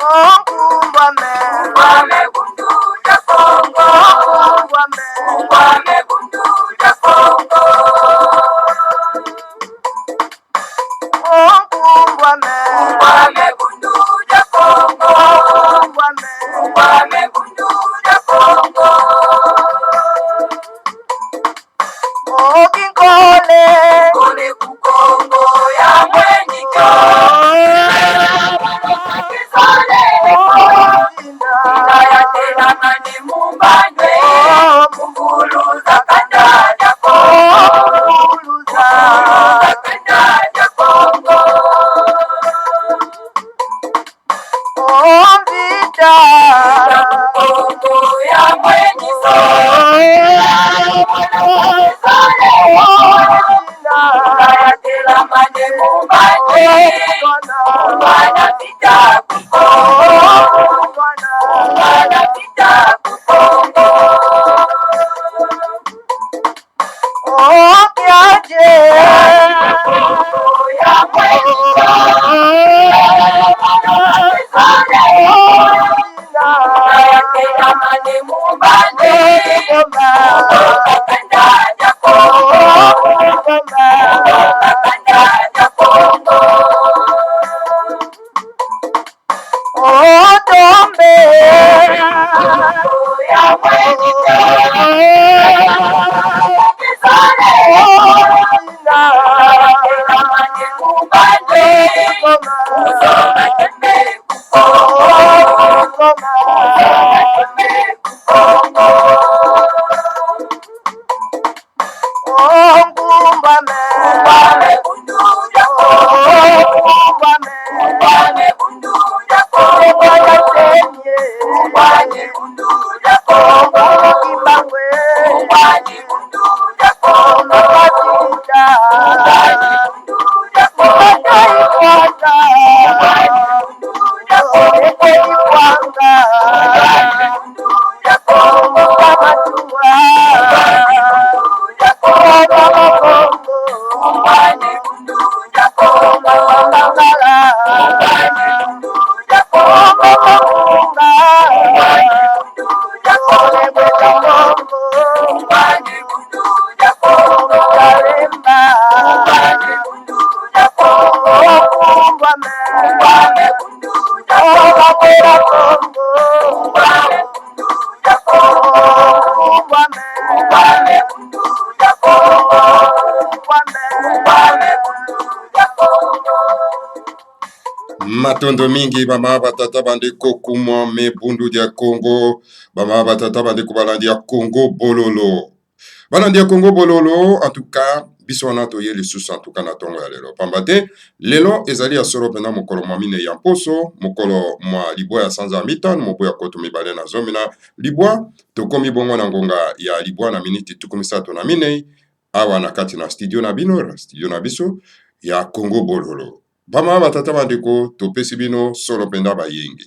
Ungwame bundu ya Kongo. Ungwame bundu ya Kongo. Ungwame bundu ya Kongo. Ungwame bundu ya Kongo. Kole ku Kongo ya mweniko. Ina ya tela mani mumbanye. Munguluza kanda ya Kongo. Munguluza kanda ya Kongo. Vita Kongo ya mweniko. Tela mani mumbanye. Mwana vita Kongo. Mwana vita Kongo. Kiaje ya mweniko. Tela mani mumbanye. Kanda ya Kongo. Kanda ya Kongo. Tombe ya mweniko. Tela mani mumbanye. Uzoma tembe Kongo. Ungwame bundu ya Kongo. Ungwame bundu ya Kongo. Ungwame bundu ya Kongo. Ungwame bundu ya Kongo. Ungwame bundu ya Kongo. Matondo mingi bama batata bandeko kumwa me bundu dia Congo, bama batata bandeko balandi ya Congo bololo. Balandi ya Congo bololo, en tout cas, biso wana toye lisusu en tout cas na tongo ya lelo. Pambate, lelo ezali ya soro pena mokolo mamine ya mposo, mokolo mwa libwa ya sanza mitan, mopo ya koto mibale na zomina libwa, tokomi bongo na ngonga ya libwa na miniti tukumisato na minei, awa na kati na studio na bino, studio na biso, ya Congo bololo. Bama batata bandeko topesi bino solo penda ba yenge.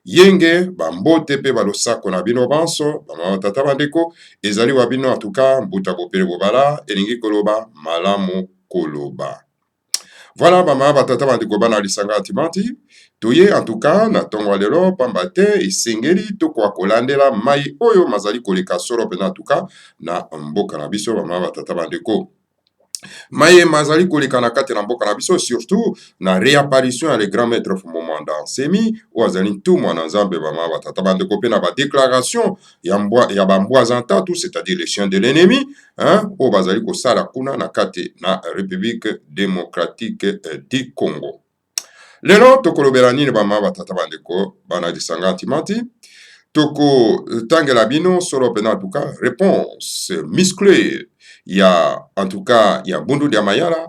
Yenge bambote pe balosako na bino banso, bama batata bandeko ezali wa bino atuka mbuta bopere bobala elingi koloba malamu koloba. Voilà bama batata bandeko bana lisanga atimanti. Toye en tout cas na tongo lelo pambate esengeli to kwa kolandela mai oyo mazali koleka solo penda atuka na mboka na biso bama batata bandeko. Maye mazali koleka na kati na mboka na biso surtout na réapparition ya le grand maître Fumomanda Nsemi ou azali ntumwa na nzambe bama batata bandeko pe na ba déclaration ya bambwaza ntatu c'est-à-dire les chiens de l'ennemi o bazali kosala kuna na kati na République démocratique du Congo. Lelo tokolobela nini bama batata bandeko bana disanga antimanti toko tangela bino solo pena en tout cas réponse musclée. Il y a en tout cas il y a Bundu dia Mayala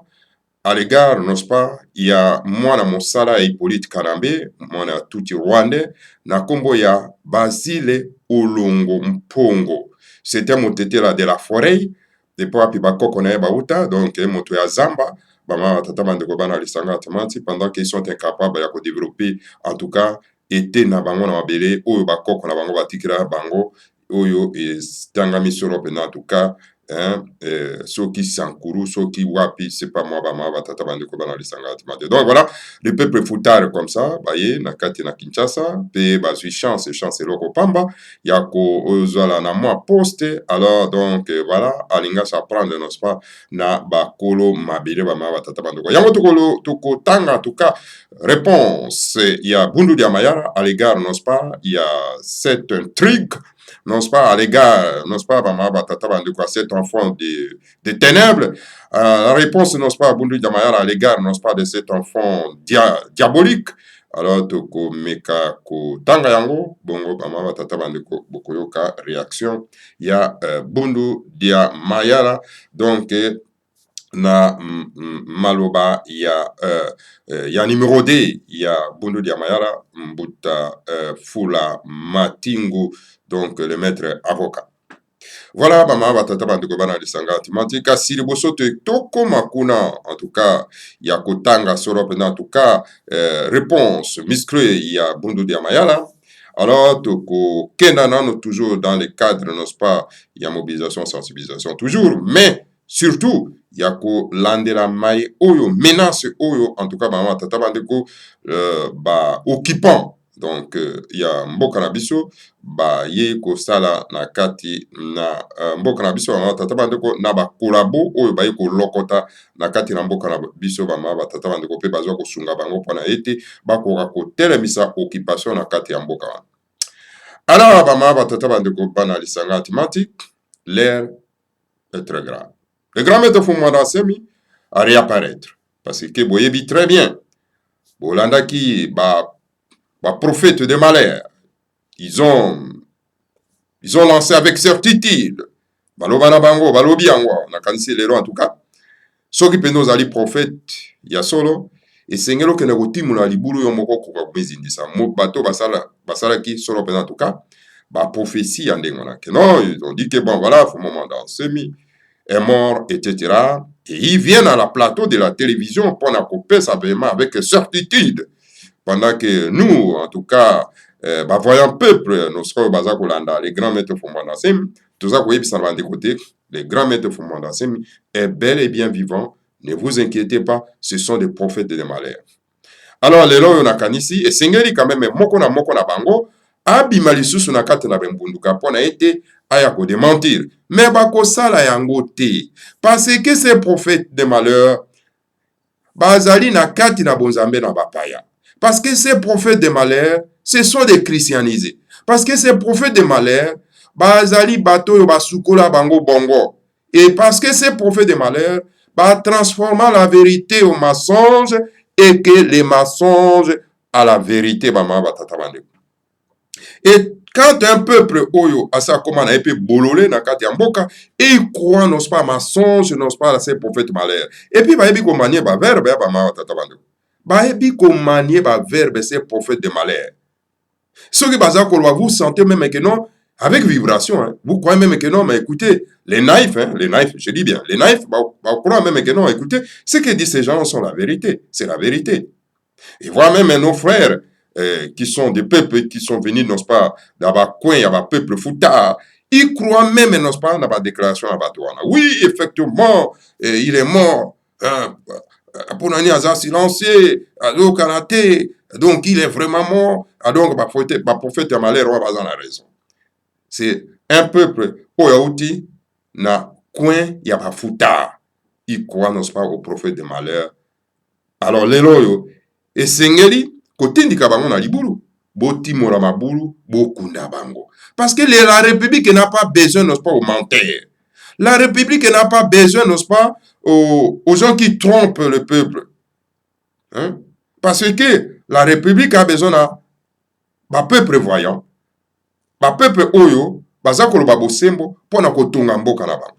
à l'égard n'est-ce pas il y a mwana mosala et Hippolyte Karambe mwana tuti Rwandais na kombo ya Basile Olongo Mpongo c'était motetela de la forêt de poapi bakoko na bauta donc moto ya Zamba bama tata bandeko bana lisanga atamati pendant qu'ils sont incapables ya ko développer en tout cas était na bango na mabele oyo bakoko na bango batikira bango oyo estangami solo pena en tout cas hein, soki sankuru, soki wapi, c'est pas moi, bama, batata bandeko bana lisanga timate. Donc voilà, le peuple foutard comme ça, baye, na kati na Kinshasa, pe bazui chance loko pamba, yako ozala na moi poste, alors donc voilà, alinga s'apprendre, n'est-ce pas, na bakolo mabire bama batata bandeko. Yango toko tanga, en tout cas, réponse, il y a Bundu Diamayara à l'égard, n'est-ce pas, il y a cette intrigue, n'est-ce pas, à l'égard, n'est-ce pas, cet enfant des ténèbres. La réponse, n'est-ce pas, Bundu Diamayara à l'égard, n'est-ce pas, de cet enfant diabolique. Alors, toko meka ko tanga yango, bongo bama batata bandeko bokoyoka réaction, il y a Bundu Diamayara, donc na maloba ya numéro D, il y a Bundu Diamayara Mbuta Fula Matingu, donc le maître avocat. Voilà, bama batata bandeko bana lisanga timati kasi liboso toko makuna, en tout cas ya kotanga soro pena, en tout cas réponse miscré, il y a Bundu Diamayara. Alors toko kenda nano toujours dans le cadre, n'est-ce pas, il y a mobilisation, sensibilisation toujours, mais surtout yako landela mai oyo menace oyo, en tout cas bama batata bandeko ba occupant. Donc, il y a mboka na biso ba ye ko sala na kati na mboka na biso ba tata bandeko na ba kolabo oyo ba ye ko lokota na kati na mboka na biso ba tata bandeko pe bazwa ko sunga bango pona ete ba ko telemisa occupation na kati ya mboka wana. Alors ba tata bandeko bana lisanga thématique, l'air est très grave. Le grand maître Fumada Semi a réapparaître parce que boyebi très bien bolanda ki ba prophète de malheur, ils ont lancé avec certitude, balobana bango, balobi yango, na kanisi lelo en tout cas, soki pendo zali prophète, ya solo, et sengelo kene kotimula libulu yo moko koka kumizindisa, bato basala ki solo pendo en tout cas, ba prophétie ya ndengona, que non, ils ont dit que bon voilà, au moment dans Semi est mort, etc. Et ils viennent à la plateau de la télévision pour na couper sa véhément avec certitude. Pendant que nous, en tout cas, voyons peuple, nous serons les grands maîtres Fumandasem, tout ça, vous voyez, de côté, les grands maîtres Fumandasem est bel et bien vivant. Ne vous inquiétez pas, ce sont des prophètes de malheur. Alors, les lois, on a ici, et Sengeli, quand même, moko na bango, abimalisu sunakate na bembunduka, pour na été, ayako de mentir. Mais bako sala yango te, parce que ces prophètes de malheur, bazali na kati na bonzambe na bapaya. Parce que ces prophètes de malheur, ce sont des christianisés. Parce que ces prophètes de malheur, bazali bato yo basukola bango bongo. Et parce que ces prophètes de malheur, transformant la vérité au mensonge et que les mensonges à la vérité. Et quand un peuple oyo asa comment na epé bololé na kati ya mboka, et il croit non pas mensonge, non pas ces prophètes malheur. Et puis ba ebi ko manier ba verbe ya ba ma tatabande. Baebi komanie ba verbe ces prophètes de malheur. Ce qui vous sentez même que non, avec vibration, hein, vous croyez même que non, mais écoutez, les naïfs, je dis bien, les naïfs, croient même que non, écoutez, ce que disent ces gens sont la vérité, c'est la vérité. Et voilà même nos frères qui sont des peuples qui sont venus, non pas, dans un coin, il y a un peuple foutard, ils croient même, non pas, dans la déclaration à Batouana. Oui, effectivement, il est mort, Ponani Aza silencieux, Ado Kanate, donc il est vraiment mort, donc le prophète Amalé Roi Bazan a raison. C'est un peuple, Oyauti, na coin, il y a pas fouta. Il croit, n'est-ce pas, au prophète de malheur. Alors, les loyaux, et Sengeli, côté de Kabango na Liburu, Boti Moramaburu, Bokunda Bango. Parce que la République n'a pas besoin, n'est-ce pas, aux menteurs. La République n'a pas besoin, n'est-ce pas, aux gens qui trompent le peuple. Hein? Parce que la République a besoin d'un peuple voyant, d'un peuple oyo, bazakolo babosembo, pour na kotonga mboka na bango.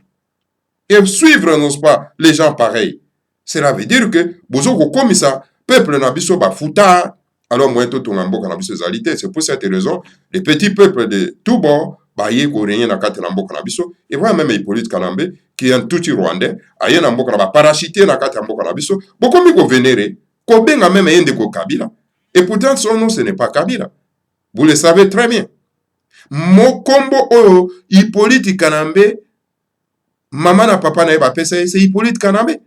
Et suivre, n'est-ce pas, les gens pareils. Cela veut dire que, bozoko comme ça, peuple na biso ba futa, alors moi to tonga mboka na biso zalité. C'est pour cette raison, les petits peuples de tout bord, baye ko renye na kati na mboka na biso, et voilà même Hippolyte Kanambe, qui est un tout rwandais, aye na mboka na ba parachité na kati na mboka na biso, bokomi ko vénérer, ko benga même yende ko Kabila. Et pourtant son nom ce n'est pas Kabila. Vous le savez très bien. Mokombo oyo Hippolyte Kanambe Maman na papa na ye bapesa ye, c'est Hippolyte Kanambe.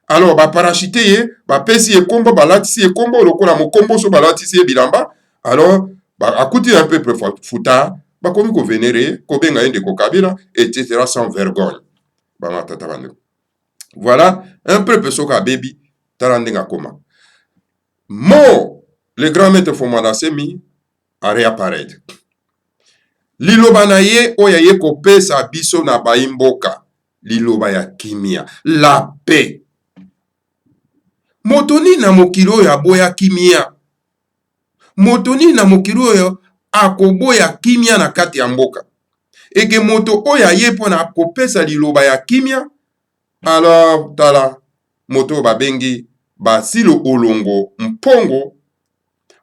Alors baparachute ye, bapesi ye kombo, balatisi ye kombo, lokola mokombo so balatisi ye bilamba. Alors akuti un peuple futa, bakomi ko vénérer, ko benga ye ndeko Kabila, etc. sans vergogne. Bama tata bandeko. Voilà un peuple soka baby, tarandenga koma. Mo, le grand maître Fumana Semi, a réapparaître. Liloba na ye oya ye kopesa biso na baimboka. Liloba ya kimia. La paix. Motoni na mokili oyo aboya kimia. Motoni na mokili oyo akoboya kimia na kati ya mboka. Eke moto oyo aye pona kopesa liloba ya kimia. Alors tala moto babengi Basilo Olongo Mpongo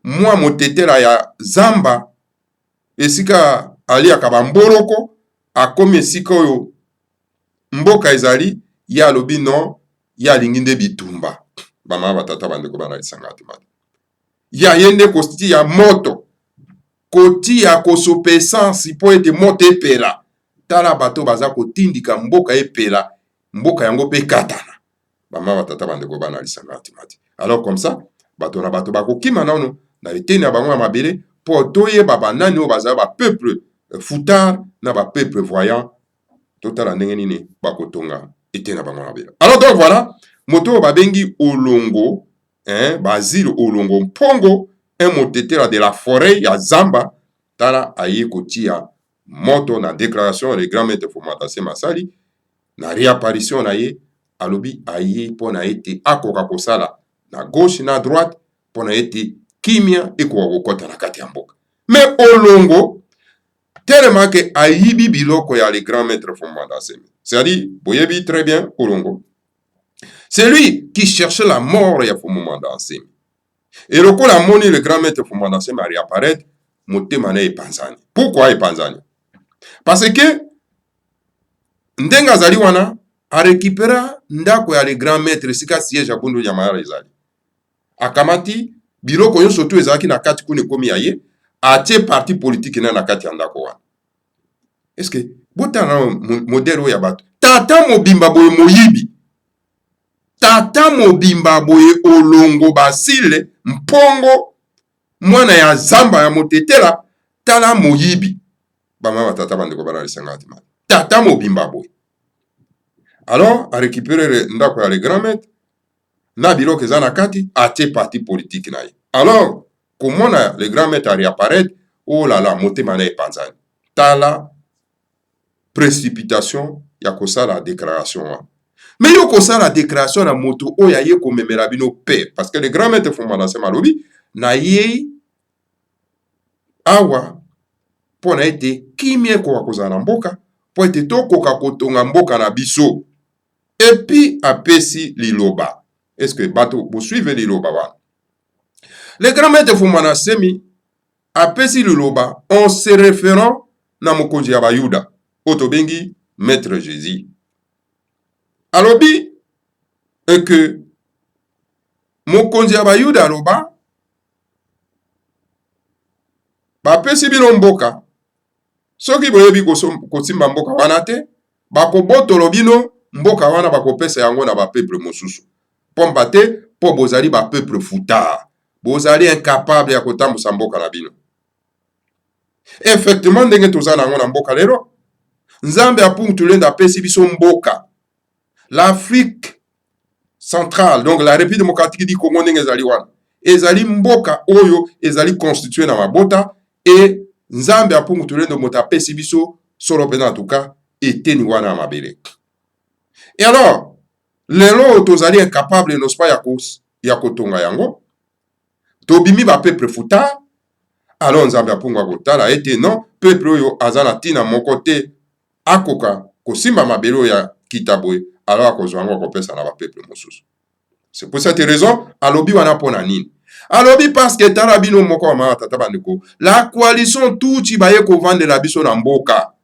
mwa motetela ya zamba esika ali akabamboloko akomi esika oyo mboka ezali ya lobi non ya linginde bitumba bama batata bandeko bana lisangati mata ya yende kosti ya moto koti ya kosope essence po ete moto epela tala bato baza kotindika mboka epela mboka yango pe katana bama batata bandeko bana lisangati mata. Alors comme ça bato na bato bakokima nano na eteni ya bango ya mabele po toyeba banani oyo bazala ba peuple foutard na ba peuple voyant totala ndenge nini bakotonga eteni ya bango ya mabele. Alors donc voilà moto babengi Olongo Basile Olongo Mpongo un motetela de la forêt ya zamba tala aye kotia moto na déclaration le grand maître Fumana Masali na réapparition na ye alobi aye pona ete akoka kosala na gauche na droite pona ete kimia ekoka kokota na kati ya mboka. Mais Olongo tellement que ayibi biloko ya le grand maître Fumana Semi. C'est-à-dire, boyebi très bien Olongo. C'est lui qui cherchait la mort ya Fumana Semi. Et lokola moni le grand maître Fumana Semi a réapparaître, motema na epanzani. Pourquoi epanzani? Parce que ndenga zali wana a récupéra ndako ya le grand maître sika siège ya bundu ya mayala ezali. Akamati biloko yo surtout ezalaki na kati kune komi aye atie parti politique na kati ya ndako wana. Est-ce que botana modèle oya bato tata mobimba boye moyibi tata mobimba boye Olongo Basile Mpongo mwana ya zamba ya motetela tala moyibi bama batata bandeko bana lisangati ma tata mobimba boye. Alors a récupérer ndako ya le grand maître na biloko eza na kati atie parti politique na ye. Alors komona le grand maître a réapparaître, oh là là motema na epanzani tala précipitation ya kosala déclaration wana. Mais yo kosala déclaration na moto oyo aye komemela bino paix parce que le grand maître Fumana Semi alobi na ye awa pona ete kimia ekoka kozala na mboka po ete tokoka kotonga mboka na biso. Et puis apesi liloba. Est-ce que bato vous suivez liloba wana? Le grand maître Fumana Semi apesi liloba en se référant na mokonzi ya bayuda otobengi maître Jésus. Alobi et que mokonzi ya bayuda aloba bapesi bino mboka soki boyebi kosimba mboka wana te bakobotolo bino mboka wana bakopesa yango na bapeuple mosusu pomba te po bozali bapeuple foutard bozali incapable ya kotambusa mboka na bino. Effectivement ndenge toza nango na mboka lelo nzambe apungutulenda apesi biso mboka l'Afrique centrale donc la République démocratique du Congo ndenge ezali wana ezali mboka oyo ezali constitué na mabota et nzambe apungutulenda moto apesi biso solo pena en tout cas eteni wana ya mabele. Et alors lelo tozali incapable n'est-ce pas ya kotonga yango tobimi ba peuple futa. Alors nzambe apunga kotala ete non peuple oyo azana tina moko te akoka kosimba mabelo ya kitaboy alors akozwa yango kopesa na ba peuple mosusu. C'est pour cette raison alobi wana pona nini alobi parce que tala bino moko wa tata bandeko la coalition tuti baye ko vendre la biso na mboka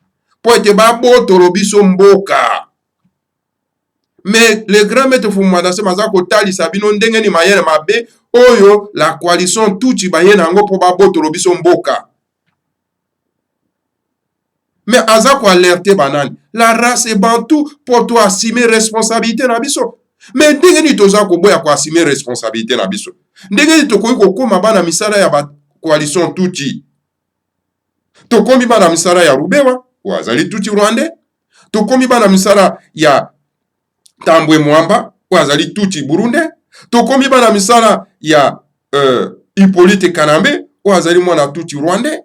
po ete ba botolo biso mboka. Mais le grand maître Fumana Semi maza kotalisa bino ndenge ni mayele mabe oyo la coalition tuti baye nango po ba botolo biso mboka. Mais aza ko alerte banani. La race bantu pour toi assumer responsabilité na biso. Mais ndenge ni toza ko boya ko assumer responsabilité na biso. Ndenge ni tokoki kokoma bana misala ya ba coalition tuti. Tokomi bana misala ya Rubewa, wazali tuti Rwandais. Tokomi bana misala ya Tambwe Mwamba, wazali tuti Burundais. Tokomi bana misala ya Hippolyte Kanambe, wazali mwana tuti Rwandais.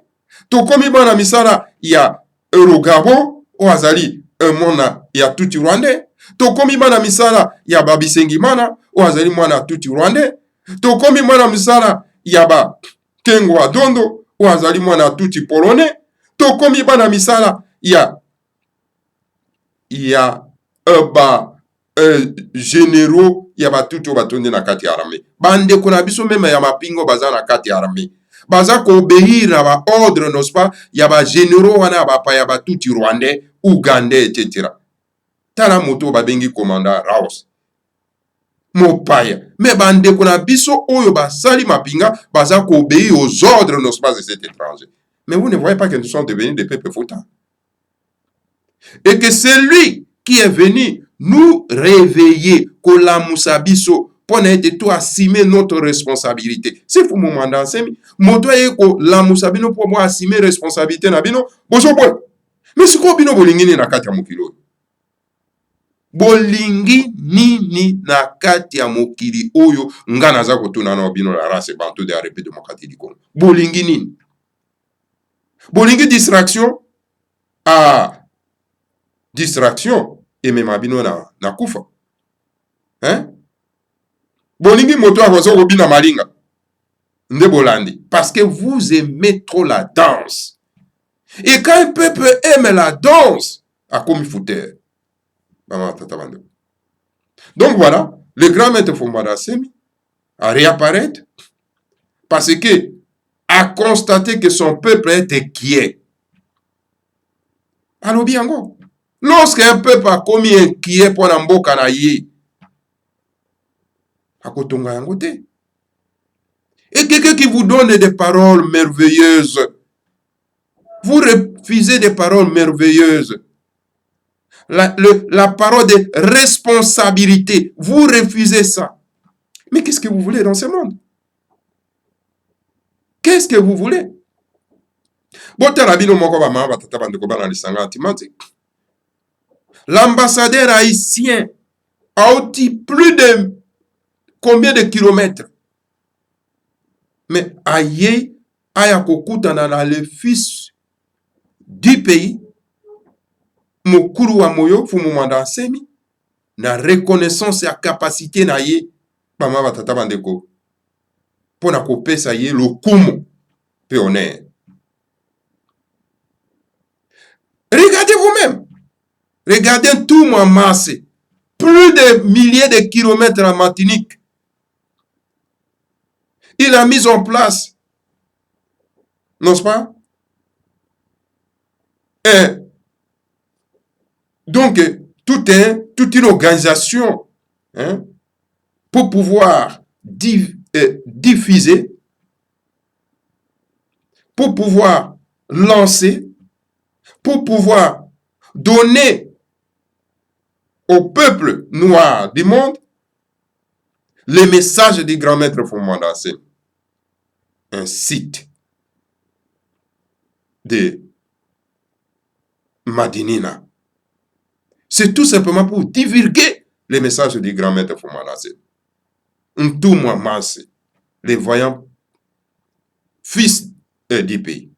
Tokomi bana misala ya Rugabo, wazali mwana ya tuti Rwandais. Tokomi bana misala ya Babisengimana, wazali mwana tuti Rwandais. Tokomi bana misala ya ba Kengwa Dondo, wazali mwana tuti Polonais. Tokomi bana misala ya ba généraux ya batutu batonde na kati ya armée. Bande kuna biso meme ya mapingo baza na kati ya armée. Baza ko obéir na ba ordre n'est-ce pas ya ba généraux wana ba pa ya batuti Rwandais, Ougandais etc. Tala moto babengi commandant Raos. Mopaya. Mais bande kuna biso oyo basali mapinga baza ko obéir aux ordres n'est-ce pas de cet étranger. Mais vous ne voyez pas que nous sommes devenus des peuples fautants. Et que c'est lui qui est venu nous réveiller, que la Moussabiso, pour être tout assumer notre responsabilité. C'est pour mon mandat, moto eko la Moussabino pour moi assumer responsabilité na bino, bozo boy. Mais c'est quoi bino bolingi ni na kati ya mokili? Bolingi nini na kati ya mokili oyo ngana za kotuna na bino la race bantu de la République démocratique du Congo. Bolingi nini? Bolingi distraction? Ah, distraction. Et même abino na kufa. Hein? Bolingi moto akozo kobina malinga. Nde bolandi. Parce que vous aimez trop la danse. Et quand un peuple aime la danse, a comme fouteur. Donc voilà, le grand maître Fumada Semi a réapparaître parce que a constaté que son peuple était inquiet. Alors bien go. Lorsqu'un peuple a commis inquiet pour mboka na ye, akotonga yango te. Et quelqu'un qui vous donne des paroles merveilleuses, vous refusez des paroles merveilleuses. La parole de responsabilité, vous refusez ça. Mais qu'est-ce que vous voulez dans ce monde? Qu'est-ce que vous voulez? L'ambassadeur haïtien a ôté plus de combien de kilomètres? Mais aïe, ayakokutana le fils du pays, Mokuru wa moyo Fumumanda Nsemi, na reconnaissance ya capacité na ye, pama batata bandeko, pona kopesa ye lokumu pe honneur. Regardez vous-même. Regardez tout mon masse. Plus de milliers de kilomètres en Martinique. Il a mis en place, n'est-ce pas? Et donc, toute une organisation pour pouvoir diffuser, pour pouvoir lancer, pour pouvoir donner au peuple noir du monde les messages du grand maître Fumada Nsemi. Un site de Madinina. C'est tout simplement pour divulguer les messages du grand maître Fumada Nsemi. Tout moi masse, les voyants fils du pays.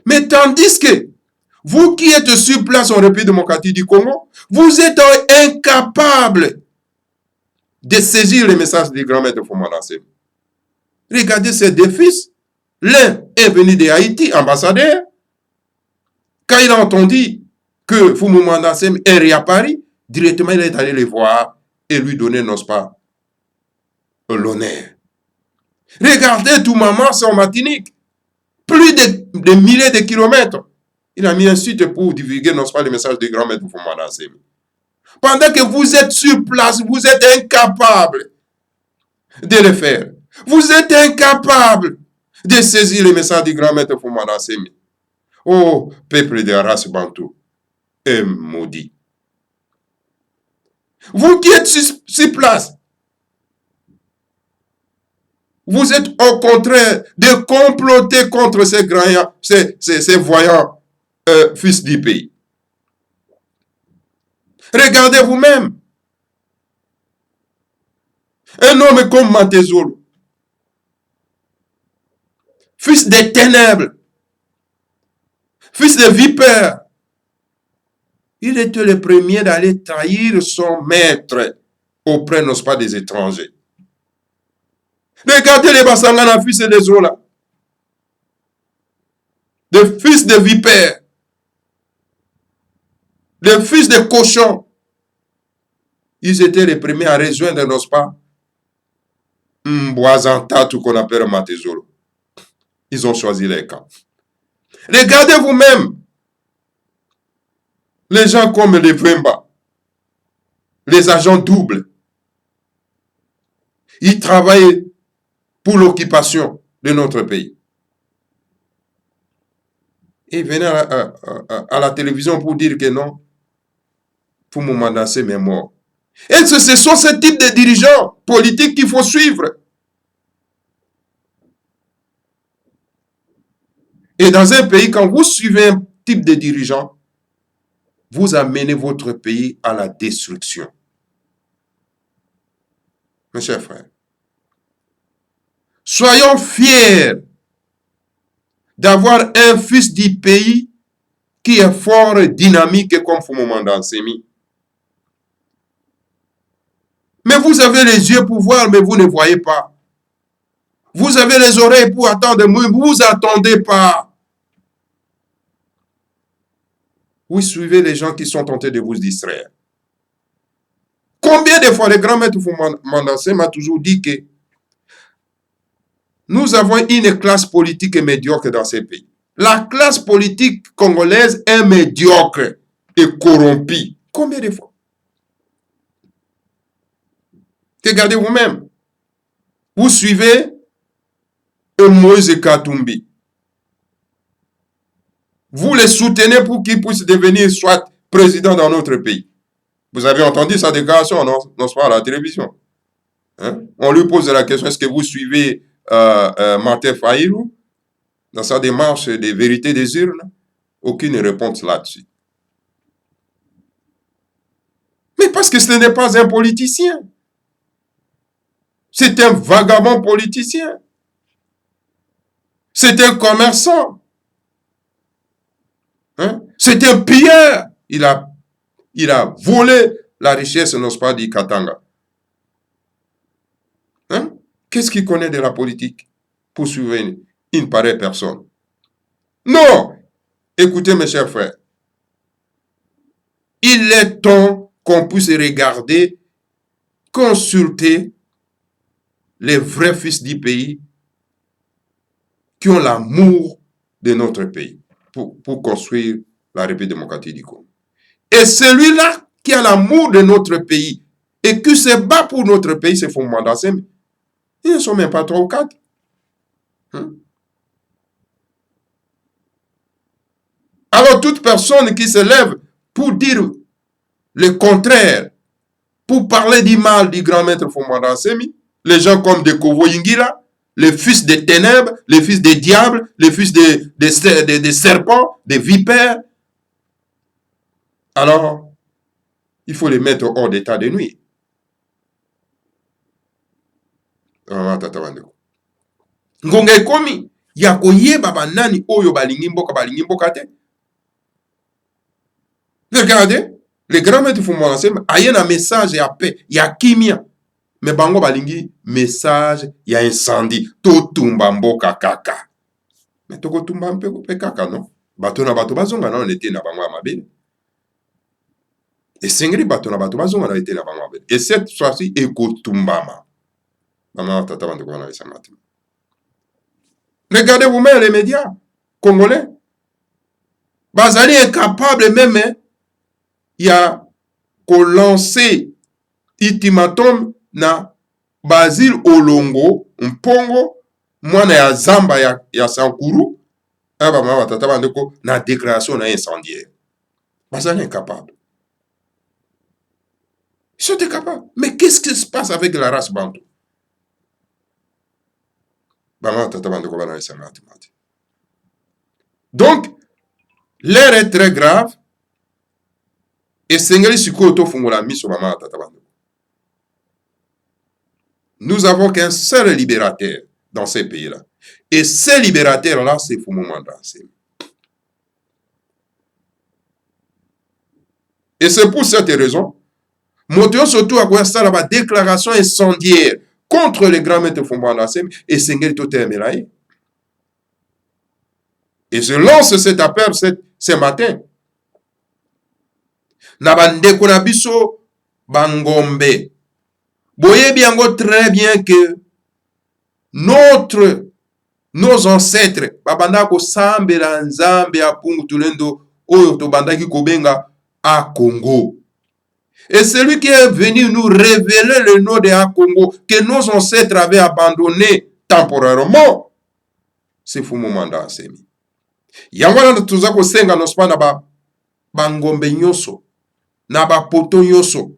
Mais tandis que vous qui êtes sur place en République démocratique du Congo, vous êtes incapables de saisir les messages du grand maître Fumada Nsemi. Regardez ces deux fils. L'un est venu de Haïti, ambassadeur. Quand il a entendu que Fumada Nsemi est réapparu, directement il est allé les voir et lui donner, n'est-ce pas, l'honneur. Regardez tout maman, c'est en Martinique. Plus de milliers de kilomètres. Il a mis un site pour divulguer, n'est-ce pas, les messages du grand maître Fumada Nsemi. Pendant que vous êtes sur place, vous êtes incapable de le faire. Vous êtes incapable de saisir les messages du grand maître Fumada Nsemi. Ô peuple de la race bantou, et maudit. Vous qui êtes sur place, vous êtes au contraire de comploter contre ces grands, ces voyants fils du pays. Regardez vous-même. Un homme comme Matezolo, fils des ténèbres, fils de vipères, il était le premier d'aller trahir son maître auprès, n'est-ce pas, des étrangers. Regardez les Bassangana, fils de Zola, des fils de vipères, des fils de cochons. Ils étaient les premiers à rejoindre, n'est-ce pas, Mboazanta, tout qu'on appelle Matezolo. Ils ont choisi les camps. Regardez vous-même les gens comme les Vemba, les agents doubles. Ils travaillent pour l'occupation de notre pays. Et venaient à la télévision pour dire que non, pour me menacer mes morts. Et ce sont ce type de dirigeants politiques qu'il faut suivre. Et dans un pays, quand vous suivez un type de dirigeant, vous amenez votre pays à la destruction. Mes chers frères, soyons fiers d'avoir un fils du pays qui est fort, dynamique comme Fumomanda Nsemi. Mais vous avez les yeux pour voir, mais vous ne voyez pas. Vous avez les oreilles pour attendre, mais vous n'attendez pas. Vous suivez les gens qui sont tentés de vous distraire. Combien de fois le grand maître Fumomanda Nsemi m'a toujours dit que nous avons une classe politique médiocre dans ces pays. La classe politique congolaise est médiocre et corrompue. Combien de fois? Regardez vous-même. Vous suivez Moïse Katumbi. Vous les soutenez pour qu'il puisse devenir soit président dans notre pays. Vous avez entendu sa déclaration, non, pas à la télévision. Hein? On lui pose la question, est-ce que vous suivez Martin Fayulu dans sa démarche de vérité des urnes? Aucune réponse là-dessus. Mais parce que ce n'est pas un politicien. C'est un vagabond politicien. C'est un commerçant. Hein? C'est un pilleur. Il a volé la richesse, n'est-ce pas, du Katanga. Hein? Qu'est-ce qu'il connaît de la politique pour suivre une pareille personne? Non! Écoutez, mes chers frères. Il est temps qu'on puisse regarder, consulter les vrais fils du pays qui ont l'amour de notre pays pour construire la République démocratique du Congo. Et celui-là qui a l'amour de notre pays et qui se bat pour notre pays, c'est Fumomanda Nsemi. Ils ne sont même pas 3 ou 4. Hein? Alors, toute personne qui se lève pour dire le contraire, pour parler du mal du grand maître Fumomanda Nsemi, les gens comme de Kovo Yingila, les fils des ténèbres, les fils des diables, les fils des serpents, des vipères, alors, il faut les mettre hors d'état de nuit. Ngonga ekomi ya koyeba banani oyo balingi mboka te. Regardez, le grand maître Fumomanda Nsemi aye na message ya paix, ya kimia. Mais bango balingi message ya incendie. Totumba mboka kaka. Mais toko tumba mpe kaka, non? Bato na bato bazonga na on était na bango ya mabele. Et sengri bato na bato bazonga na été na bango ya mabele. Et cette fois-ci, ekotumbama. Maman tata bandeko na isa matin. Regardez vous-même les médias congolais. Bazali incapable même ya ko lancer ultimatum na Basile Olongo Mpongo, mwana ya Zamba ya Sankuru, Bama batata bandeko na déclaration na incendiaire. Bazali incapable. Ils sont incapables. Mais qu'est-ce qui se passe avec la race bantou? Bama batata bandeko bana isangati mati. Donc, l'air est très grave. Et Sengeli Sikoto Fungola Miso Bama batata bandeko. Nous avons qu'un seul libérateur dans ces pays-là. Et ce libérateur-là, c'est Fumu Mandansemi. Et c'est pour cette raison, Moto surtout a la déclaration incendiaire contre les grands maîtres Fumu Mandansemi et Sengeli Totemelaï. Et je lance cet appel ce matin. Nabande Konabiso Bangombe. Voyez bien très bien que nos ancêtres, babanda ko sambela nzambe apungu tulendo oyo tobandaki kobenga à Congo. Et celui qui est venu nous révéler le nom de à Congo que nos ancêtres avaient abandonné temporairement, c'est Fumu Mandansemi. Yangwana tuza ko senga nospa na ba ngombe nyoso na ba poto nyoso.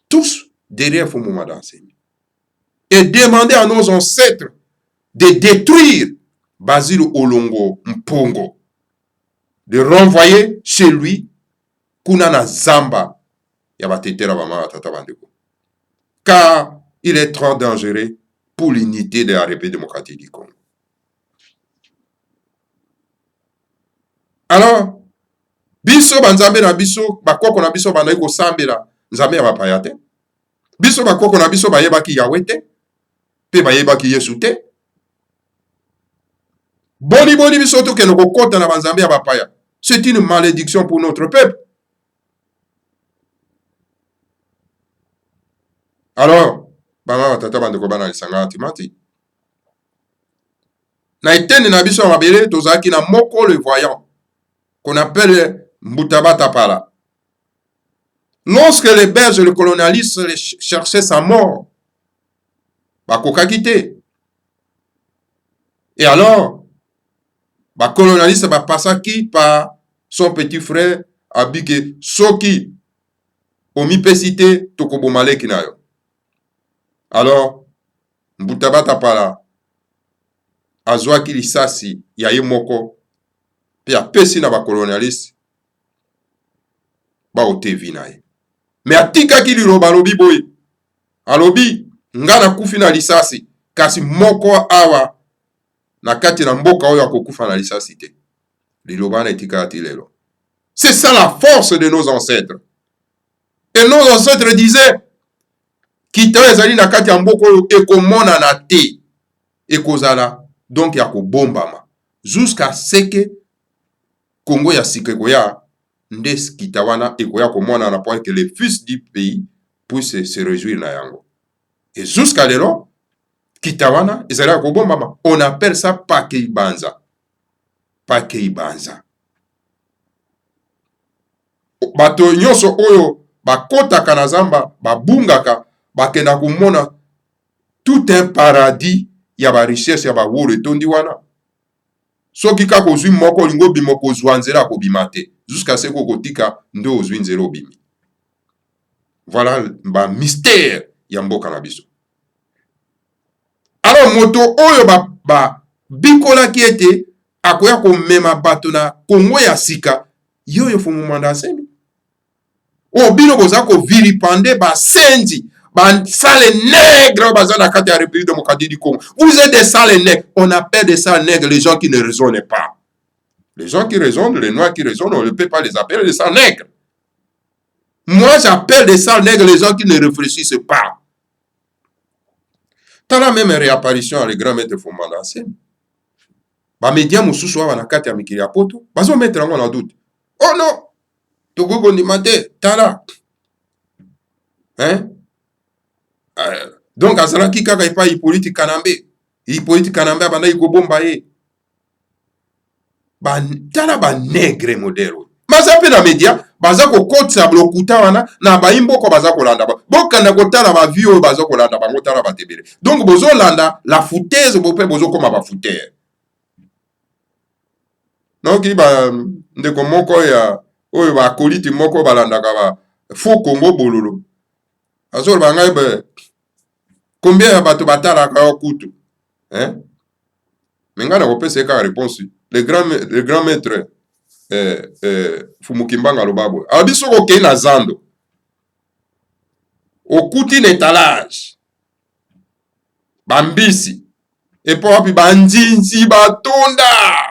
Tous derrière Fumu Mandansemi. Et demander à nos ancêtres de détruire Basil Olongo Mpongo, de renvoyer chez lui Kunana Zamba Yabatetera Bama Tata Bandeko. Car il est trop dangereux pour l'unité de la République démocratique du Congo. Alors, biso banzambe na biso, bakoko na biso bandai ko sambela nzambe ya bapayate. Biso bakoko na biso bayebaki Yahweh. Pe bayebaki Yesu te. Boni biso to keno kokota na banzambe ya bapaya. C'est une malédiction pour notre peuple. Alors, bama batata bandeko bana lisanga timati. Na itene na biso mabele tozaki na moko le voyant qu'on appelle Mbutabata Pala. Lorsque les Belges et les colonialistes cherchaient sa mort, bakokakite. Et alors, colonialiste passaki par son petit frère Abike Soki omipesite tokobomale kinayo. Alors, Mbutabata Pala azwaki lisasi ya ye moko pe apesi na colonialiste ba otevi na ye. Mais atikaki liloba lobi boye. Alobi ngana kufi na lisasi kasi moko awa na kati na mboka oyo akokufa na lisasi te. Liloba na etikati lelo. C'est ça la force de nos ancêtres. Et nos ancêtres disaient kita ezali na kati ya mboka oyo ekomona na te ekozala donc ya kobombama jusqu'à ce que Congo ya sikekoya ndes kita wana ekoya komona na point que les fils du pays puissent se réjouir na yango. Et jusqu'à lelo, Kitawana, on appelle ça Pakei Banza. Pakei Banza. Bato nyonso oyo bakotaka na Zamba, babungaka, bakenda kumona tout un paradis ya ba richesse ya ba wolo etondi wana. Soki kaka ozwi moko lingo bimoko ozwa nzela ko bimate jusqu'à ce ko kotika ndo ozwi nzela obimi. Voilà ba mystère ya mboka na biso. Alors moto oyo bikola ki ete akoya komema bato na Congo ya sika yoyo Fumu Mandansemi. O bino boza ko vilipande basenzi ba sale nègre baza na kati ya République démocratique du Congo. Vous êtes des sales nègres. On appelle des sales nègres les gens qui ne raisonnent pas. Les gens qui raisonnent, les noirs qui raisonnent, on ne peut pas les appeler des sales nègres. Moi, j'appelle des sales nègres les gens qui ne réfléchissent pas. Dans la même réapparition à le grand maître Fumu Mandansemi. Média mususu wa na kati ya mikili ya poto, bazo mettre yango na doute. Oh non! Togo kondimate, tala. Hein? Donc, azalaki kaka ipa Hippolyte Kanambe. Hippolyte Kanambe abanda ikobomba ye. Tala ba nègre modèle. Maza pe na média, baza ko kotsa blokuta wana na baimbo ko baza ko landa ba. Bokanda ko tala ba vio baza ko landa ba ngotala ba tebele. Donc bozo landa la foutaise bo pe bozo koma ba fouteur. donc ndeko moko ya oyo bakoliti moko balandaka ba faux Congo bololo azoloba ngai combien ya bato batalaka yo kutu me ngai nakopesa ye kaka réponse le grand maître Fumukimbanga aloba boye alobi soki okei na zando okuti na étalage bambisi epo wapi banzinzi batonda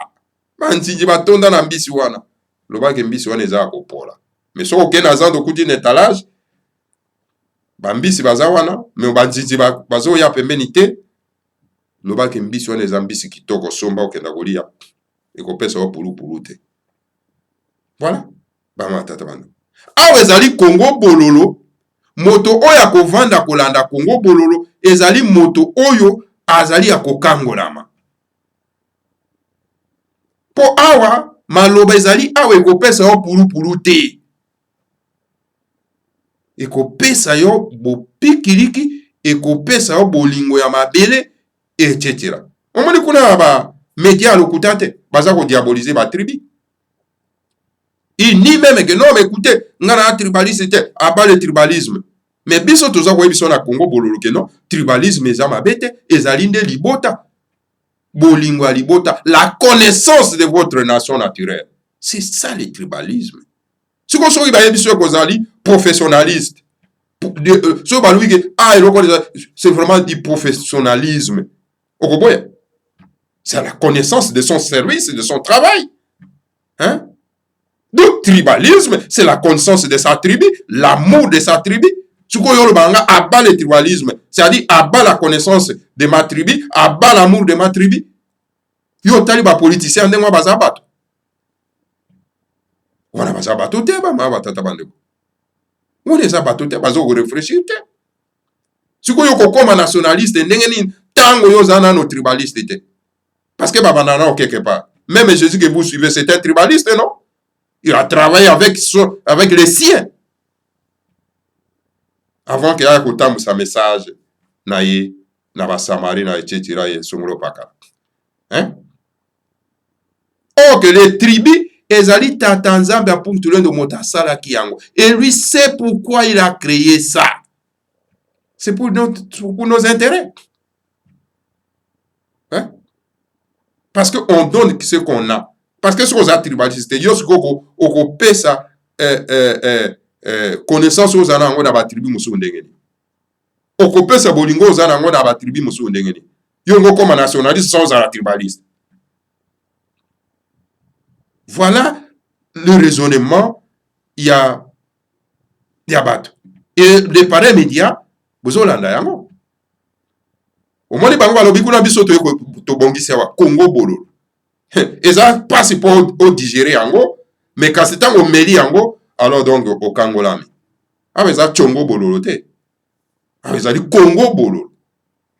na mbisi wana lobaki mbisi wana eza ya kopola me soki okei na zando okuti na étalage bambisi baza wana me banzinzi bazoya pembeni te lobaki mbisi wana eza mbisi kitoko somba okenda kolia ekopesa yo pulupulu te voilà bamatata bana awa ezali Congo bololo moto oyo akovanda kolanda Congo bololo ezali moto oyo azali ya kokangolama po awa maloba ezali awa ekopesa yo pulupulu te ekopesa yo bopikiliki ekopesa yo bolingo ya mabele etc. omoni kuna ba media lokuta te baza kodiabolize batribi il nie même que non mais écoutez ngana tribalisme te aba le tribalisme mais biso toza koyebiso na Congo bololo ke non tribalisme eza mabe te ezali nde libota bolingo ya libota la connaissance de votre nation naturelle c'est ça le tribalisme siko soki bayebiso ekozali professionnaliste so baluki ke eloko c'est vraiment du professionnalisme okoboya c'est la connaissance de son service de son travail hein. Donc, tribalisme, c'est la connaissance de sa tribu, l'amour de sa tribu. Ce qu'on y a abat le tribalisme, c'est-à-dire abat la connaissance de ma tribu, abat l'amour de ma tribu. Yo taliba politicien de moi bazabat. On a bazabat tout te ba ma batata bande. On les abat tout te bazo réfléchir te. Ce qu'on y a comme nationaliste ndengeni tango yo zana no tribaliste te. Parce que babanana quelque part. Même Jésus que vous suivez, c'est un tribaliste, non? Il a travaillé avec les siens. Avant qu'il y ait sa message, naïe, na Samarie, na etc. et Songolo Paka. Hein? Or que les tribus, ezali tatanzamba pour tout le monde motasala kiango. Et lui sait pourquoi il a créé ça. C'est pour nos intérêts. Hein? Parce qu'on donne ce qu'on a. Parce que ce qu'on a tribalisé, il y a ce qu'on peut sa connaissance aux anango na ba tribu musu ndengeni. On peut sa bolingo aux anango na ba tribu musu ndengeni. Yongo comme nationaliste sans la tribaliste. Voilà le raisonnement. Il y a bateau. Et les pareils médias, vous avez yango. Au moins les bango balobi kuna biso to bongisi wa Congo bololo. Et ça passe pour digérer yango, mais quand c'est un meli yango, alors donc au Kangolami. Ah mais ça Chongo bololo te. Ah mais ça dit Congo bololo.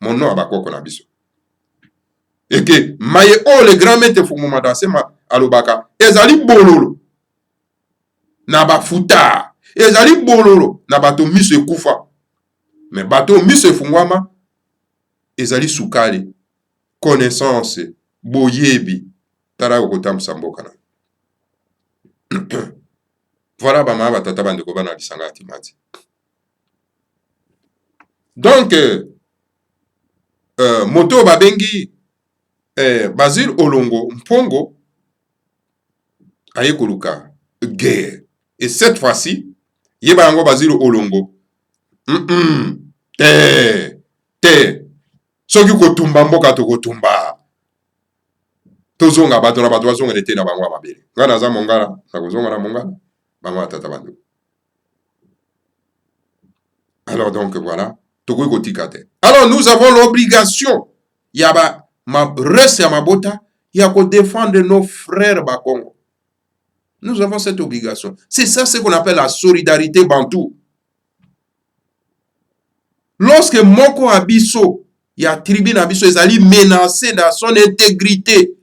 Mon nom abako konabiso. Et que maye o le grand maître Fumuma Dasema alobaka, ezali bololo. Na ba futa. Ezali bololo na bato miso ekufa. Mais bato miso fungwama ezali sukali. Connaissance boyebi. Voilà bama batata bandeko bana lisanga timati. Donc moto babengi Basile Olongo Mpongo ayekoluka guerre. Et cette fois-ci yeba yango Basile Olongo te soki kotumba mboka to kotumba tozonga bato na bato bazonga nete na bango mabele ngana za mongala na kozonga na mongala bango tata bando. Alors donc voilà toko kotikate. Alors nous avons l'obligation yaba ma reste ya mabota ya ko défendre nos frères bakongo. Nous avons cette obligation. C'est ça ce qu'on appelle la solidarité bantou. Lorsque moko abiso ya tribu na biso ezali menacé dans son intégrité,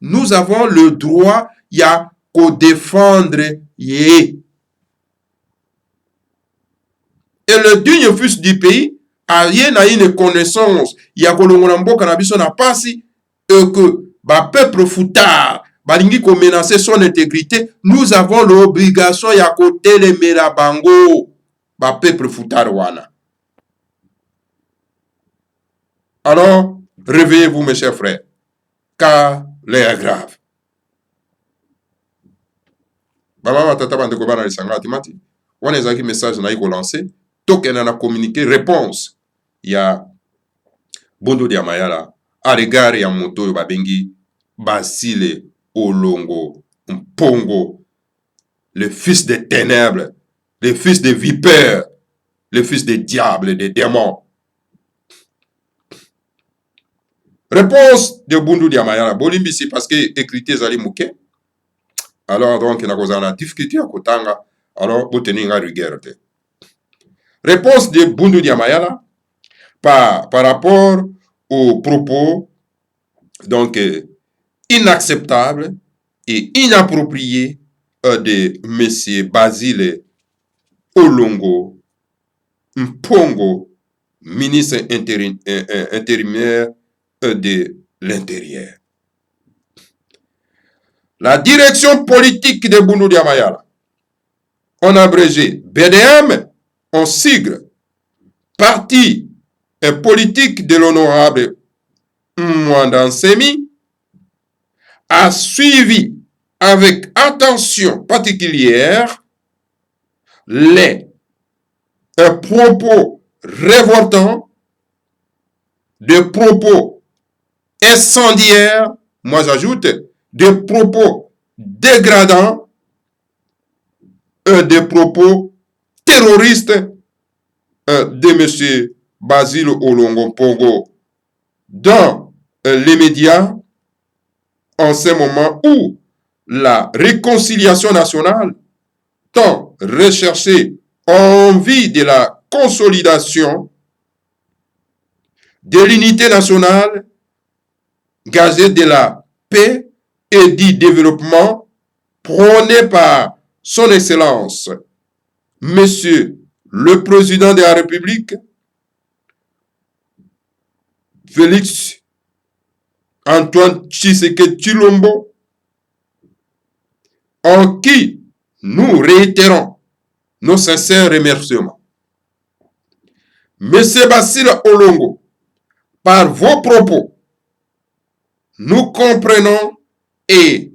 nous avons le droit ya ko défendre ye. Et le digne fils du pays a une connaissance ya ko longola mboka na biso na pasi et que ba peuple foutard balingi ko menacer son intégrité, nous avons l'obligation ya kotelemela bango ba peuple futari wana. Alors, réveillez-vous mes chers frères, car l'heure est grave. Baba tata bandeko bana lisanga timati. Wana ezaki message na iko lancer, tokena na communiquer réponse ya Bundu dia Mayala à l'égard ya moto yo babengi Basile Olongo Mpongo, le fils des ténèbres, le fils des vipères, le fils des diables et des démons. Réponse de Bundu dia Mayala bolimbisi parce que écrité zali muke. Alors donc na kozana difficulté à kotanga, alors boteninga rigueur te. Réponse de Bundu dia Mayala par rapport aux propos donc inacceptables et inappropriés de M. Basile Olongo Mpongo, ministre intérimaire de l'Intérieur. La direction politique de Bundu dia Mayala, en abrégé BDM, en sigle, parti politique de l'honorable Mwandansemi, a suivi avec attention particulière les propos révoltants, des propos incendiaires, moi j'ajoute, des propos dégradants, des propos terroristes de M. Basile Olongo Mpongo dans les médias en ce moment où la réconciliation nationale, tant recherchée en vue de la consolidation de l'unité nationale, gazée de la paix et du développement prônée par son Excellence, Monsieur le Président de la République, Félix Antoine Tshisekedi Tshilombo, en qui nous réitérons nos sincères remerciements. Monsieur Basile Olongo, par vos propos, nous comprenons et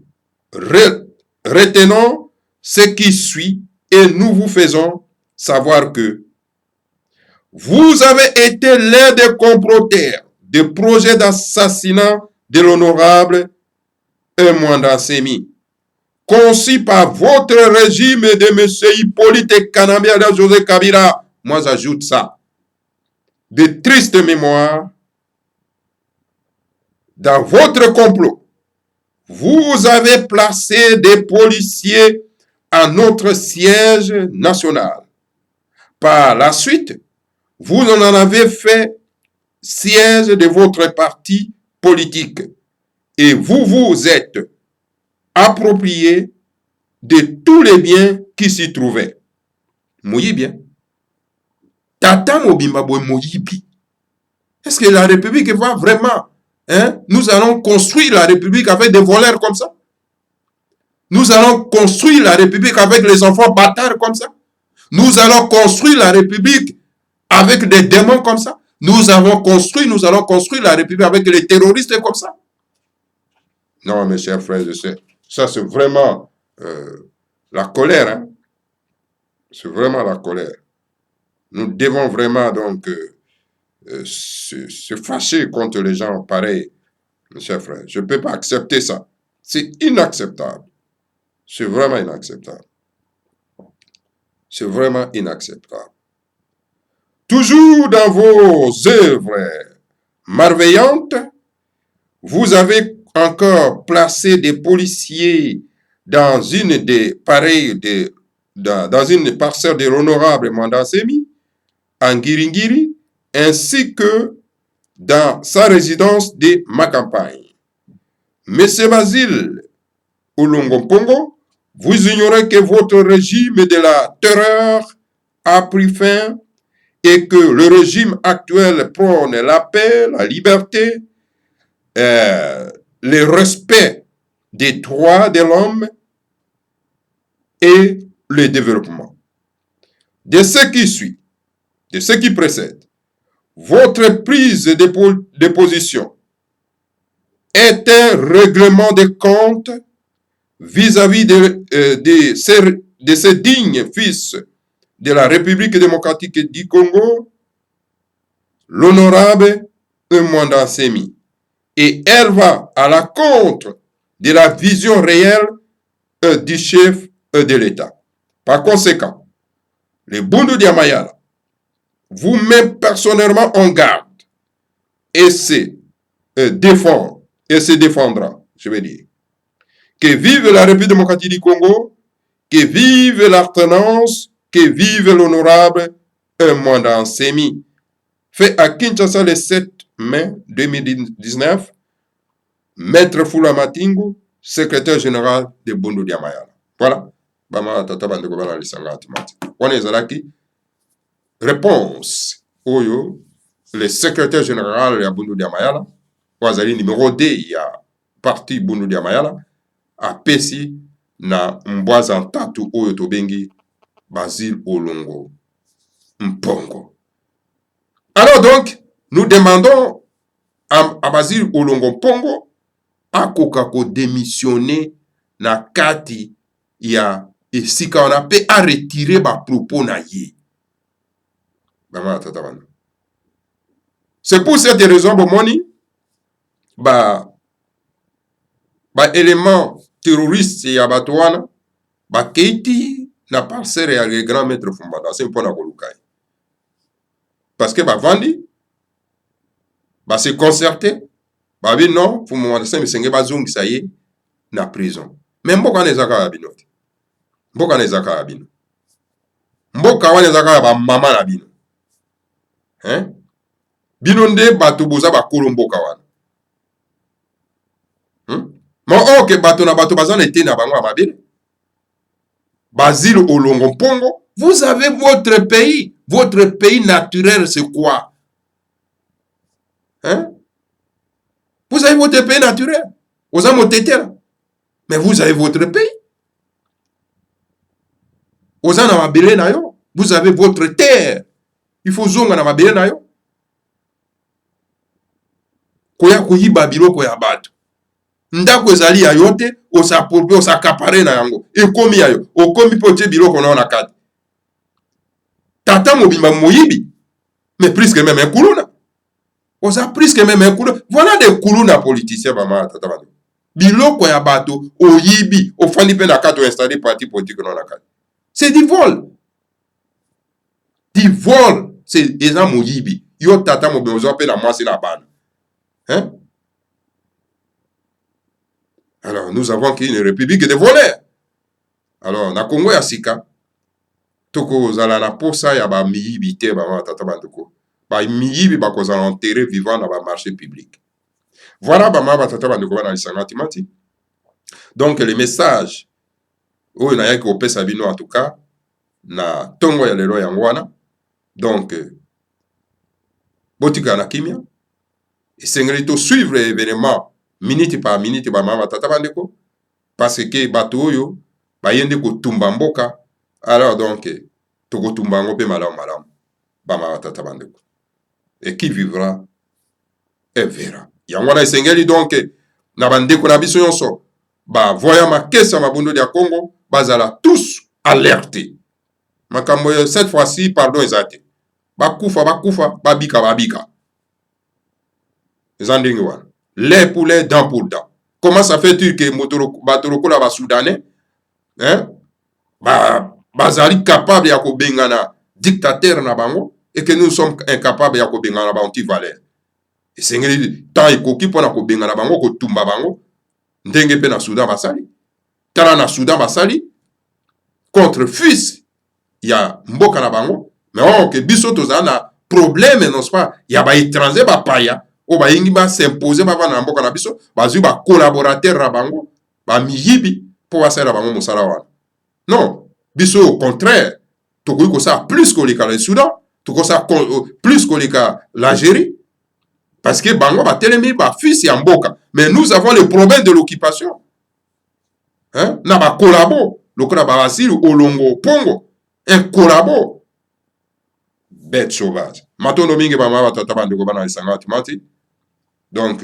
retenons ce qui suit et nous vous faisons savoir que vous avez été l'un des comploteurs de projets d'assassinat de l'honorable Mwandansemi, conçu par votre régime de M. Hippolyte Kanambe et José Kabila. Moi, j'ajoute ça. De tristes mémoires. Dans votre complot, vous avez placé des policiers à notre siège national. Par la suite, vous en avez fait siège de votre parti politique et vous vous êtes approprié de tous les biens qui s'y trouvaient. Mouyi bien. Tata Mobimba Boy Moyibi. Est-ce que la République va vraiment, nous allons construire la République avec des voleurs comme ça? Nous allons construire la République avec les enfants bâtards comme ça? Nous allons construire la République avec des démons comme ça? Nous allons construire la République avec les terroristes comme ça? Non, mes chers frères et sœurs, ça c'est vraiment la colère. Hein? C'est vraiment la colère. Nous devons vraiment donc se fâcher contre les gens pareils, mes chers frères. Je ne peux pas accepter ça. C'est inacceptable. C'est vraiment inacceptable. C'est vraiment inacceptable. Toujours dans vos œuvres malveillantes, vous avez encore placé des policiers dans une des pareilles dans une parcelle de l'honorable Mwandansemi, en Ngiringiri, ainsi que dans sa résidence de Makampagne. Monsieur Basile Olongo Mpongo, vous ignorez que votre régime de la terreur a pris fin et que le régime actuel prône la paix, la liberté, le respect des droits de l'homme et le développement. De ce qui suit, de ce qui précède, votre prise de position est un règlement de compte vis-à-vis de ces dignes fils de la République démocratique du Congo, l'honorable Mwanda Nsemi. Et elle va à la contre de la vision réelle du chef de l'État. Par conséquent, le Bundu dia Mayala vous met personnellement en garde et se défend et se défendra, je veux dire. Que vive la République démocratique du Congo, que vive l'alternance, que vive l'honorable Mwanda Nsemi. Fait à Kinshasa le 7 mai 2019, Maître Fula Matingu, secrétaire général de Bundu dia Mayala. Voilà. Bama tata bande ko bana lisanga atimati. On est zalaki. Réponse. Oyo, le secrétaire général de Bundu dia Mayala, wazali numéro 2 ya parti Bundu dia Mayala, a pesi na mbwaza ntatu oyo tobengi Basile Olongo Mpongo. Alors donc, nous demandons à Basile Olongo Mpongo akoka ko démissionner na kati ya esika on a pe a retirer ba propos na ye. C'est pour cette raison bomoni ba élément terroriste ya batwana ba keiti na parcelle ya le grand maître Fumbada c'est pour na kolukai. Parce que ba vandi ba se concerter ba bi non pour moment ça me senge ba zongi ça y na prison. Mais mboka nezaka ya bino. Mboka nezaka ya bino. Mboka wana ezaka ya ba mama na bino. Hein? Bino nde bato boza ba kolo mboka wana. Ma ok bato na bato bazana ete na bango amabele. Basile Olongo Mpongo, vous avez votre pays. Votre pays naturel c'est quoi? Hein? Vous avez votre pays naturel. Vous avez votre terre. Mais vous avez votre pays. Vous avez votre terre. Il faut zonga na mabele na yo. Koya kuyiba biloko ya bato. Ndako ezali ya yote, osapurbe, osakapare na yango. Ekomi ya yo. Okomi poche biloko na kati. Tata mobimba moyibi. Mais plus que même un kuluna. Osa plus que même un kuluna. Voilà des kuluna politiciens bama tata bando. Biloko ya bato, oyibi, ofani pe na kati, installé parti politique na kati. C'est du vol. Du vol. C'est des gens moyibi. Yo tata mobimba pe na mwasi na bana. Hein? Alors, nous avons une république de voleurs. Alors, na Congo ya sika, toko zala na posa ya ba miyibi te ba tata bandoko. Ba miyibi ba kozala enterré vivant dans ba marché public. Voilà ba tata bandoko ba na lisanga timati. Donc, les messages oyo na yaki opesa bino en tout cas na tongo ya lelo yango wana. Donc, botika na kimia. Esengeli to suivre événement minute par minute ba mama tata bandeko parce que bato oyo ba yende ko tumba mboka. Alors donc toko tumba ngo pe malam ba mama tata bandeko et qui vivra et verra. Yango na esengeli donc na bandeko na biso nyonso ba voya makesa mabundo dia Congo bazala tous alertés. Makambo cette fois-ci pardon ezate. Bakufa babika. Les poulets dents pour dents. Comment ça fait-il que Batoroko la Soudanais, hein, bazali capable ya kobengana dictateur na bango et que nous sommes incapables ya kobengana ba anti-valeur. Et c'est tant ikoki pona kobengana bango ko tumba bango ndenge pe na Soudan basali. Tala na Soudan basali contre fils ya mboka na bango, mais on que biso tozana problème non pas ya ba étranger ba paya. O ba yingi ba s'imposer ba na mboka na biso bazui ba collaborateur na bango ba miyibi po basala bango mosala wana. Non, biso au contraire tokoki ko ça plus que le Soudan, toko ça plus que l'Algérie parce que bango ba telemi ba fils ya mboka, mais nous avons le problème de l'occupation. hein? Na ba kolabo lokola ba asili olongo pongo un kolabo bête sauvage matondo mingi ba mama tata bandeko bana isanga timati. Donc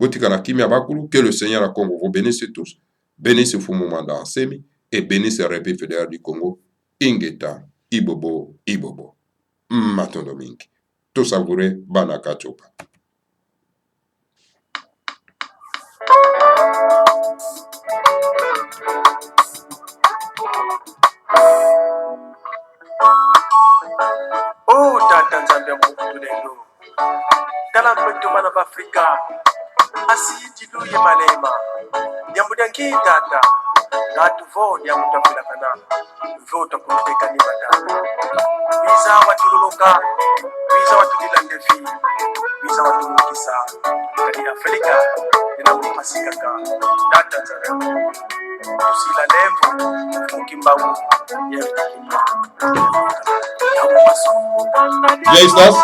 botika na kimia bakulu, que le Seigneur à Congo vous bénisse tous, bénisse Fumu Manda Ansemi et bénisse le République fédérale du Congo Ingeta Ibobo Ibobo matondo mingi to savourer banaka chopa. Oh, tata nzambe ya mokutu lelo tala mpeto bana bafrika asiti luye malema nyambudangi tata ngatu vo nyamutafilakana vo takutekani badana biza watululuka biza watulilandefi biza watulukisa kadi afrika ninamupasikaka tata nzambe tusila levo mukimbawu ya vitakini Jaistas